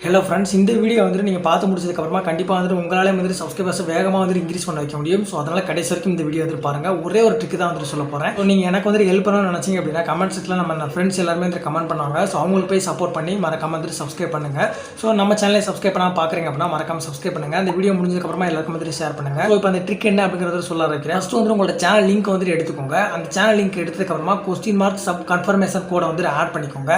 Hello friends, இந்த video வந்துட்டு நீங்கள் பார்த்து முடிச்சதுக்கப்புறமா கண்டிப்பாக வந்துட்டு உங்களாலே வந்துட்டு சப்ஸ்கிரைபர்ஸ் வேகமாக வந்துட்டு இன்க்ரீஸ் பண்ண வைக்க முடியும். ஸோ அதனால் கடைசி வரைக்கும் இந்த வீடியோ வந்துட்டு பாருங்கள். ஒரே ஒரு ட்ரிக்கு தான் வந்துட்டு சொல்ல போகிறேன். ஸோ நீங்கள் எனக்கு வந்துட்டு ஹெல்ப் பண்ணணும்னு நினச்சிங்க அப்படின்னா கமெண்ட் செக்ஷனில் நம்ம ஃப்ரெண்ட்ஸ் எல்லாருமே வந்துட்டு கமெண்ட் பண்ணுவாங்க. ஸோ அவங்களுக்கு போய் சப்போர்ட் பண்ணி மறக்காம வந்துட்டு சப்ஸ்கிரைப் பண்ணுங்கள். ஸோ நம்ம சேனலை சப்ஸ்கிரைப் பண்ணாமல் பார்க்குறீங்க அப்படின்னா மறக்காம சப்ஸ்கிரைப் பண்ணுங்கள். அந்த வீடியோ முடிஞ்சதுக்கப்புறமா எல்லாருக்கும் வந்துட்டு ஷேர் பண்ணுங்கள். ஸோ இப்போ அந்த ட்ரிக் என்ன அப்படிங்கிறத சொல்ல வைக்கிறேன். ஃபஸ்ட்டு வந்து உங்களோட சேனல் லிங்க் வந்துட்டு எடுத்துக்கோங்க. அந்த சேனல் லிங்க் எடுத்ததுக்கப்புறமா $? சப் கன்ஃபர்மேஷன் கோடை வந்துட்டு ஆட் பண்ணிக்கோங்க.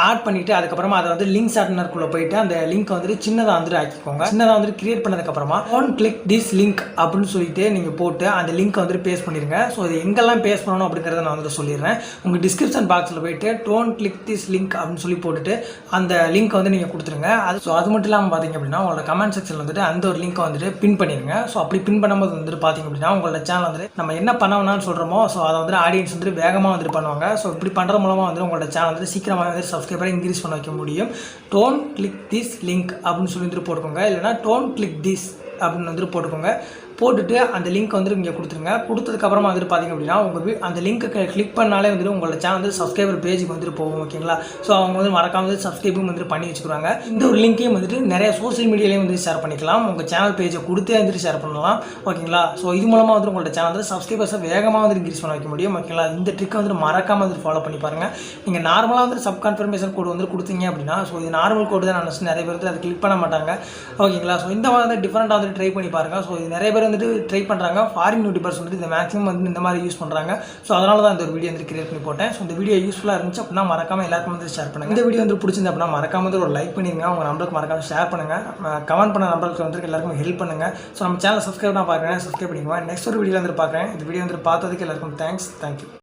ஆட் பண்ணிவிட்டு அதுக்கப்புறமா அதை வந்து லிங்க் ஷார்ட்னருக்குள்ளே போயிட்டு அந்த லிங்க் வந்துட்டு சின்னதாக வந்துட்டு ஆக்கிக்கோங்க. சின்னதாக வந்துட்டு கிரியேட் பண்ணதுக்கப்புறமா டோன்ட் கிளிக் திஸ் லிங்க் அப்படின்னு சொல்லிட்டு நீங்கள் போட்டு அந்த லிங்க் வந்துட்டு பேஸ்ட் பண்ணிடுங்க. ஸோ அது எங்கெல்லாம் பேஸ்ட் பண்ணணும் அப்படிங்கிறத நான் வந்துட்டு சொல்லிடுறேன். உங்கள் டிஸ்கிரிப்ஷன் பாக்ஸில் போயிட்டு டோன்ட் கிளிக் திஸ் லிங்க் அப்படின்னு சொல்லி போட்டுட்டு அந்த லிங்க் வந்து நீங்கள் கொடுத்துருங்க. அது மட்டும் இல்லாமல் பார்த்தீங்க அப்படின்னா உங்களோட கமெண்ட் செக்ஷனில் வந்துட்டு அந்த ஒரு லிங்க்கை வந்துட்டு பின் பண்ணிடுங்க. ஸோ அப்படி பின் பண்ணும்போது வந்துட்டு பார்த்தீங்க அப்படின்னா உங்களோட சேனல் வந்துட்டு நம்ம என்ன பண்ண வேணாம்னு சொல்கிறோமோ ஸோ அதை வந்துட்டு ஆடியன்ஸ் வந்துட்டு வேகமாக வந்துட்டு பண்ணுவாங்க. ஸோ இப்படி பண்ணுற மூலமாக வந்து உங்களோட சேனல் வந்துட்டு சீக்கிரமாக வந்து சப்ஸ்கிரைபரை இன்க்ரீஸ் பண்ண வைக்க முடியும். டோன்ட் கிளிக் திஸ் லிங்க் அப்படின்னு சொல்லிட்டு போட்டுக்கோங்க. இல்லைனா டோன்ட் கிளிக் திஸ் அப்படின்னு வந்துட்டு போட்டுக்கோங்க. போட்டுட்டு அந்த லிங்க் வந்துட்டு இங்கே கொடுத்துருங்க. கொடுத்ததுக்கப்புறமா வந்துட்டு பார்த்திங்க அப்படின்னா உங்கள் அந்த லிங்க்கை கிளிக் பண்ணாலே வந்துட்டு உங்களோட சேனல் வந்து சப்ஸ்கிரைபர் பேஜுக்கு வந்துட்டு போகும். ஓகேங்களா? ஸோ அவங்க வந்து மறக்காம வந்து சப்ஸ்கிரைபும் வந்துட்டு பண்ணி வச்சுக்கிறாங்க. இந்த ஒரு லிங்க்கையும் வந்துட்டு நிறைய சோஷியல் மீடியாலையும் வந்து ஷேர் பண்ணிக்கலாம். உங்கள் சேனல் பேஜை கொடுத்தே வந்துட்டு ஷேர் பண்ணலாம். ஓகேங்களா? ஸோ இது மூலமாக வந்துட்டு உங்களோட சேனல் வந்து சப்ஸ்கிரைபர்ஸை வேகமாக வந்து இன்க்ரீஸ் பண்ண வைக்க முடியும். ஓகேங்களா? இந்த ட்ரிக்கை வந்துட்டு மறக்காமல் வந்துட்டு ஃபாலோ பண்ணி பாருங்கள். நீங்கள் நார்மலாக வந்துட்டு சப் கன்ஃபர்மேஷன் கோடு வந்து கொடுத்தீங்க அப்படின்னா ஸோ இது நார்மல் கோடு தான் நினச்சி நிறைய பேர் அதை கிளிக் பண்ண மாட்டாங்க. ஓகேங்களா? ஸோ இந்த மாதிரி வந்து டிஃப்ரெண்ட்டாக வந்துட்டு ட்ரை பண்ணி பாருங்கள். ஸோ இது நிறைய பேர் வந்துட்டு ட்ரை பண்ணுறாங்க. ஃபாரின் யூடியூபர்ஸ் வந்துட்டு இந்த மேக்ஸிமம் வந்து இந்த மாதிரி யூஸ் பண்ணுறாங்க. ஸோ அதனால தான் இந்த ஒரு வீடியோ வந்து கிரியேட் பண்ணி போட்டேன். ஸோ இந்த வீடியோ யூஸ்ஃபுல்லாக இருந்துச்சு அப்படின்னா மறக்காம எல்லாருக்கும் வந்து ஷேர் பண்ணுங்கள். இந்த வீடியோ வந்து பிடிச்சிருந்து அப்படின்னா மறக்காம வந்து ஒரு லைக் பண்ணிடுங்க. உங்கள் நம்பருக்கு மறக்காம ஷேர் பண்ணுங்கள். கமெண்ட் பண்ண நம்பருக்கு வந்து எல்லாருக்கும் ஹெல்ப் பண்ணுங்கள். ஸோ நம்ம சேனல் சப்ஸ்கிரைப் நான் பார்க்குறேன். சப்ஸ்கிரைப் பண்ணிக்குவேன். நெக்ஸ்ட் ஒரு வீடியோ வந்து பார்க்குறேன். இந்த வீடியோ வந்து பார்த்ததுக்கு எல்லாருக்கும் தேங்க்ஸ். தேங்க்யூ.